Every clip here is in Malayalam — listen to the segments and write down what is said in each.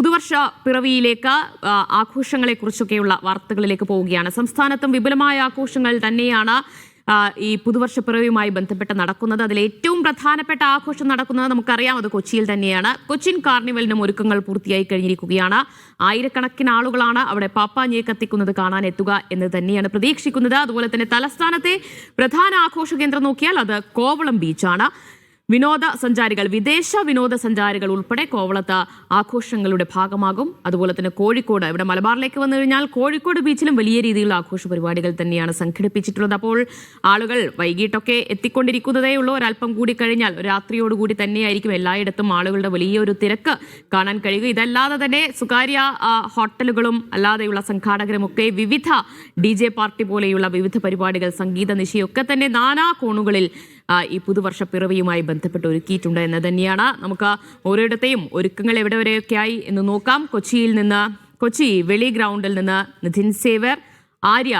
പുതുവർഷ പിറവിയിലേക്ക് ആഘോഷങ്ങളെക്കുറിച്ചൊക്കെയുള്ള വാർത്തകളിലേക്ക് പോവുകയാണ്. സംസ്ഥാനത്തും വിപുലമായ ആഘോഷങ്ങൾ തന്നെയാണ് ഈ പുതുവർഷ പിറവിയുമായി ബന്ധപ്പെട്ട് നടക്കുന്നത്. അതിൽ ഏറ്റവും പ്രധാനപ്പെട്ട ആഘോഷം നടക്കുന്നത് നമുക്കറിയാം, അത് കൊച്ചിയിൽ തന്നെയാണ്. കൊച്ചിൻ കാർണിവലിനും ഒരുക്കങ്ങൾ പൂർത്തിയായി കഴിഞ്ഞിരിക്കുകയാണ്. ആയിരക്കണക്കിന് ആളുകളാണ് അവിടെ പാപ്പാഞ്ഞിയെ കത്തിക്കുന്നത് കാണാൻ എത്തുക എന്ന് തന്നെയാണ് പ്രതീക്ഷിക്കുന്നത്. അതുപോലെ തന്നെ തലസ്ഥാനത്തെ പ്രധാന ആഘോഷ കേന്ദ്രം നോക്കിയാൽ അത് കോവളം ബീച്ചാണ്. വിനോദസഞ്ചാരികൾ, വിദേശ വിനോദസഞ്ചാരികൾ ഉൾപ്പെടെ കോവളത്ത് ആഘോഷങ്ങളുടെ ഭാഗമാകും. അതുപോലെ തന്നെ കോഴിക്കോട്, ഇവിടെ മലബാറിലേക്ക് വന്നു കഴിഞ്ഞാൽ കോഴിക്കോട് ബീച്ചിലും വലിയ രീതിയിലുള്ള ആഘോഷ പരിപാടികൾ തന്നെയാണ് സംഘടിപ്പിച്ചിട്ടുള്ളത്. അപ്പോൾ ആളുകൾ വൈകിട്ടൊക്കെ എത്തിക്കൊണ്ടിരിക്കുന്നതേ ഉള്ളൂ. ഒരല്പം കൂടി കഴിഞ്ഞാൽ രാത്രിയോടുകൂടി തന്നെയായിരിക്കും എല്ലായിടത്തും ആളുകളുടെ വലിയൊരു തിരക്ക് കാണാൻ കഴിയുക. ഇതല്ലാതെ തന്നെ സ്വകാര്യ ഹോട്ടലുകളും അല്ലാതെയുള്ള സംഘാടകരുമൊക്കെ വിവിധ DJ പാർട്ടി പോലെയുള്ള വിവിധ പരിപാടികൾ, സംഗീത നിശയൊക്കെ തന്നെ നാനാ കോണുകളിൽ ഈ പുതുവർഷ പിറവിയുമായി ബന്ധപ്പെട്ട് ഒരുക്കിയിട്ടുണ്ട് എന്ന് തന്നെയാണ്. നമുക്ക് ഓരോയിടത്തെയും ഒരുക്കങ്ങൾ എവിടെ വരെയൊക്കെയായി എന്ന് നോക്കാം. കൊച്ചി വെളി ഗ്രൗണ്ടിൽ നിന്ന് നിധിൻ സേവർ, ആര്യ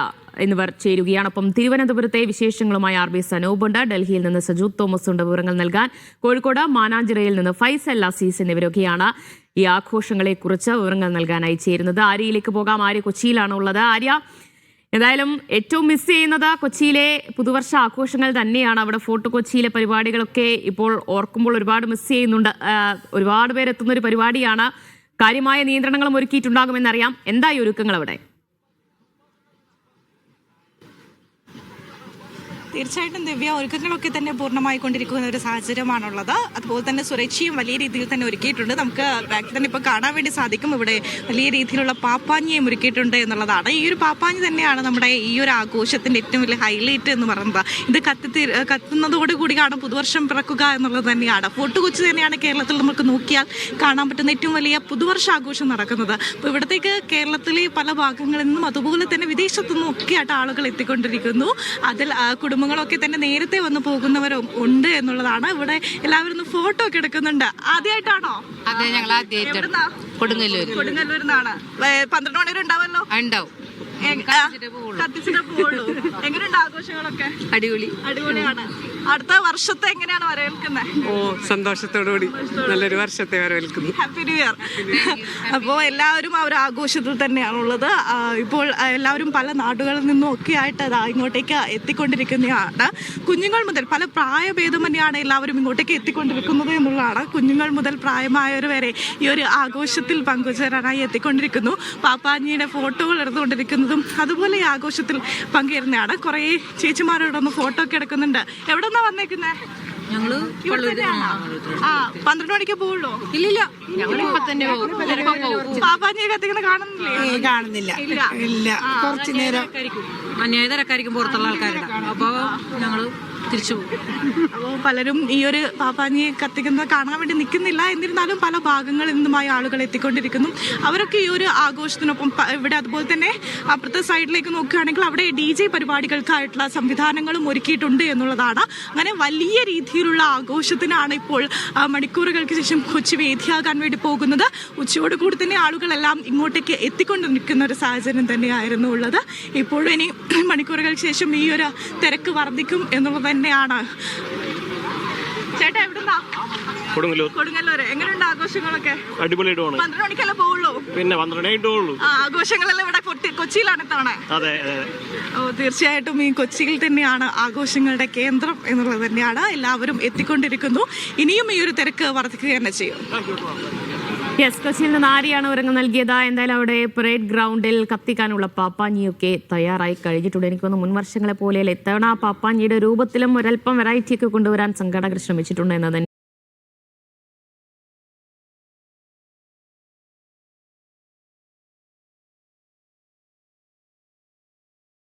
എന്നിവർ ചേരുകയാണ്. ഒപ്പം തിരുവനന്തപുരത്തെ വിശേഷങ്ങളുമായി RB സനൂപ് ഉണ്ട്. ഡൽഹിയിൽ നിന്ന് സജൂദ് തോമസ് ഉണ്ട് വിവരങ്ങൾ നൽകാൻ. കോഴിക്കോട് മാനാഞ്ചിറയിൽ നിന്ന് ഫൈസൽ അസീസ് എന്നിവരൊക്കെയാണ് ഈ ആഘോഷങ്ങളെക്കുറിച്ച് വിവരങ്ങൾ നൽകാനായി ചേരുന്നത്. ആര്യയിലേക്ക് പോകാം. ആര്യ കൊച്ചിയിലാണ് ഉള്ളത്. ആര്യ, എന്തായാലും ഏറ്റവും മിസ് ചെയ്യുന്നത് കൊച്ചിയിലെ പുതുവർഷ ആഘോഷങ്ങൾ തന്നെയാണ്. അവിടെ ഫോർട്ട് കൊച്ചിയിലെ പരിപാടികളൊക്കെ ഇപ്പോൾ ഓർക്കുമ്പോൾ ഒരുപാട് മിസ് ചെയ്യുന്നുണ്ട്. ഒരുപാട് പേരെത്തുന്ന ഒരു പരിപാടിയാണ്. കാര്യമായ നിയന്ത്രണങ്ങളും ഒരുക്കിയിട്ടുണ്ടാകുമെന്നറിയാം. എന്തായി ഒരുക്കങ്ങൾ അവിടെ? തീർച്ചയായിട്ടും ദിവ്യ, ഒരുക്കങ്ങളൊക്കെ തന്നെ പൂർണ്ണമായി കൊണ്ടിരിക്കുന്ന ഒരു സാഹചര്യമാണുള്ളത്. അതുപോലെ തന്നെ സുരക്ഷയും വലിയ രീതിയിൽ തന്നെ ഒരുക്കിയിട്ടുണ്ട്. നമുക്ക് ബാക്കിൽ തന്നെ ഇപ്പോൾ കാണാൻ വേണ്ടി സാധിക്കും. ഇവിടെ വലിയ രീതിയിലുള്ള പാപ്പാഞ്ഞിയും ഒരുക്കിയിട്ടുണ്ട് എന്നുള്ളതാണ്. ഈ ഒരു പാപ്പാഞ്ഞി തന്നെയാണ് നമ്മുടെ ഈ ഒരു ആഘോഷത്തിന്റെ ഏറ്റവും വലിയ ഹൈലൈറ്റ് എന്ന് പറയുന്നത്. ഇത് കത്തുന്നതോടുകൂടിയാണ് പുതുവർഷം പിറക്കുക എന്നുള്ളത് തന്നെയാണ്. ഫോർട്ട് കൊച്ചി തന്നെയാണ് കേരളത്തിൽ നമുക്ക് നോക്കിയാൽ കാണാൻ പറ്റുന്ന ഏറ്റവും വലിയ പുതുവർഷ ആഘോഷം നടക്കുന്നത്. അപ്പോൾ ഇവിടത്തേക്ക് കേരളത്തിലെ പല ഭാഗങ്ങളിൽ നിന്നും അതുപോലെ തന്നെ വിദേശത്തു നിന്നും ഒക്കെയായിട്ട് ആളുകൾ എത്തിക്കൊണ്ടിരിക്കുന്നു. അതിൽ കുടുംബങ്ങളൊക്കെ തന്നെ നേരത്തെ വന്ന് പോകുന്നവരും ഉണ്ട് എന്നുള്ളതാണ്. ഇവിടെ എല്ലാവരും ഫോട്ടോ ഒക്കെ എടുക്കുന്നുണ്ട്. ആദ്യമായിട്ടാണോ? അതെ, ഞങ്ങൾ ആദ്യമായിട്ടാണ്. കൊടുങ്ങല്ലൂരിന്നാണ്. 12 മണി വരെ ഉണ്ടാവല്ലോ? ഉണ്ടാവും. കത്തിച്ചിട്ടേ പോവുള്ളൂ. എങ്ങനെയുണ്ട് ആഘോഷങ്ങളൊക്കെ? അടിപൊളിയാണ്. അടുത്ത വർഷത്തെ എങ്ങനെയാണ് വരവേൽക്കുന്നത്? സന്തോഷത്തോടുകൂടി നല്ലൊരു വർഷത്തെ വരവേൽക്കുന്നു. Happy new year. അപ്പോൾ എല്ലാവരും ആ ഒരു ആഘോഷത്തിൽ തന്നെയാണുള്ളത്. ഇപ്പോൾ എല്ലാവരും പല നാടുകളിൽ നിന്നും ഒക്കെ ആയിട്ട് ഇങ്ങോട്ടേക്ക് എത്തിക്കൊണ്ടിരിക്കുന്നതാണ്. കുഞ്ഞുങ്ങൾ മുതൽ പല പ്രായഭേദം തന്നെയാണ് എല്ലാവരും ഇങ്ങോട്ടേക്ക് എത്തിക്കൊണ്ടിരിക്കുന്നത് എന്നുള്ളതാണ്. കുഞ്ഞുങ്ങൾ മുതൽ പ്രായമായവർ വരെ ഈ ഒരു ആഘോഷത്തിൽ പങ്കുചേരാനായി എത്തിക്കൊണ്ടിരിക്കുന്നു. പാപ്പാഞ്ഞിയുടെ ഫോട്ടോകൾ എടുത്തുകൊണ്ടിരിക്കുന്നതും അതുപോലെ ഈ ആഘോഷത്തിൽ പങ്കുചേരുന്നതാണ്. കുറേ ചേച്ചിമാരോടൊന്ന് ഫോട്ടോ ഒക്കെ എടുക്കുന്നുണ്ട്. എവിടെ നിന്നാ വന്നേക്കുന്നേ? ഞങ്ങള് 12 മണിക്ക് പോവുള്ളൂ? ഇല്ലില്ല, ഞങ്ങൾ ഇപ്പൊ തന്നെ പാപ്പാഞ്ഞിയെ കത്തിക്കുന്ന കാണുന്നില്ല. കുറച്ചു നേരം അന്യായതരക്കായിരിക്കും പുറത്തുള്ള ആൾക്കാരുടെ. അപ്പൊ ഞങ്ങള് തിരിച്ചു പോകും. അപ്പോൾ പലരും ഈ ഒരു പാപ്പാഞ്ഞിയെ കത്തിക്കുന്നത് കാണാൻ വേണ്ടി നിൽക്കുന്നില്ല. എന്നിരുന്നാലും പല ഭാഗങ്ങളിൽ നിന്നുമായി ആളുകൾ എത്തിക്കൊണ്ടിരിക്കുന്നു. അവരൊക്കെ ഈ ഒരു ആഘോഷത്തിനൊപ്പം ഇവിടെ അതുപോലെ തന്നെ അപ്പുറത്തെ സൈഡിലേക്ക് നോക്കുകയാണെങ്കിൽ അവിടെ DJ പരിപാടികൾക്കായിട്ടുള്ള സംവിധാനങ്ങളും ഒരുക്കിയിട്ടുണ്ട് എന്നുള്ളതാണ്. അങ്ങനെ വലിയ രീതിയിലുള്ള ആഘോഷത്തിനാണ് ഇപ്പോൾ മണിക്കൂറുകൾക്ക് ശേഷം കൊച്ചി വേദിയാകാൻ വേണ്ടി പോകുന്നത്. ഉച്ചയോടുകൂടി തന്നെ ആളുകളെല്ലാം ഇങ്ങോട്ടേക്ക് എത്തിക്കൊണ്ടിരിക്കുന്ന ഒരു സാഹചര്യം തന്നെയായിരുന്നു ഉള്ളത്. ഇപ്പോഴും ഇനി മണിക്കൂറുകൾക്ക് ശേഷം ഈ ഒരു തിരക്ക് വർദ്ധിക്കും എന്നുള്ളത് തന്നെയാണ്. ചേട്ടാ, എവിടുന്നാ? കൊടുങ്ങല്ലൂര്. എങ്ങനെയുണ്ട് ആഘോഷങ്ങളൊക്കെ? അടിപൊളിയായിട്ട് പോകണം. 12 മണിക്കല്ലേ പോവുള്ളൂ? പിന്നെ 12 പോവുള്ളൂ. ആഘോഷങ്ങളെല്ലാം ഇവിടെ കൊച്ചിയിലാണ് ഇത്തവണ? അതെ. തീർച്ചയായിട്ടും ഈ കൊച്ചിയിൽ തന്നെയാണ് ആഘോഷങ്ങളുടെ കേന്ദ്രം എന്നുള്ളത് തന്നെയാണ്. എല്ലാവരും എത്തിക്കൊണ്ടിരിക്കുന്നു. ഇനിയും ഈ ഒരു തിരക്ക് വർദ്ധിക്കുക തന്നെ ചെയ്യും. കൊച്ചിയിൽ നിന്ന് ആര്യാണ് വിവരങ്ങൾ നൽകിയത്. എന്തായാലും അവിടെ പരേഡ് ഗ്രൗണ്ടിൽ കത്തിക്കാനുള്ള പാപ്പാഞ്ഞിയൊക്കെ തയ്യാറായി കഴിഞ്ഞിട്ടുണ്ട്. എനിക്ക് തോന്നുന്നു മുൻവർഷങ്ങളെ പോലെ ഇത്തവണ പാപ്പാഞ്ഞിയുടെ രൂപത്തിലും ഒരല്പം വെറൈറ്റി ഒക്കെ കൊണ്ടുവരാൻ സംഘാടകർ ശ്രമിച്ചിട്ടുണ്ട് എന്നതാണ്.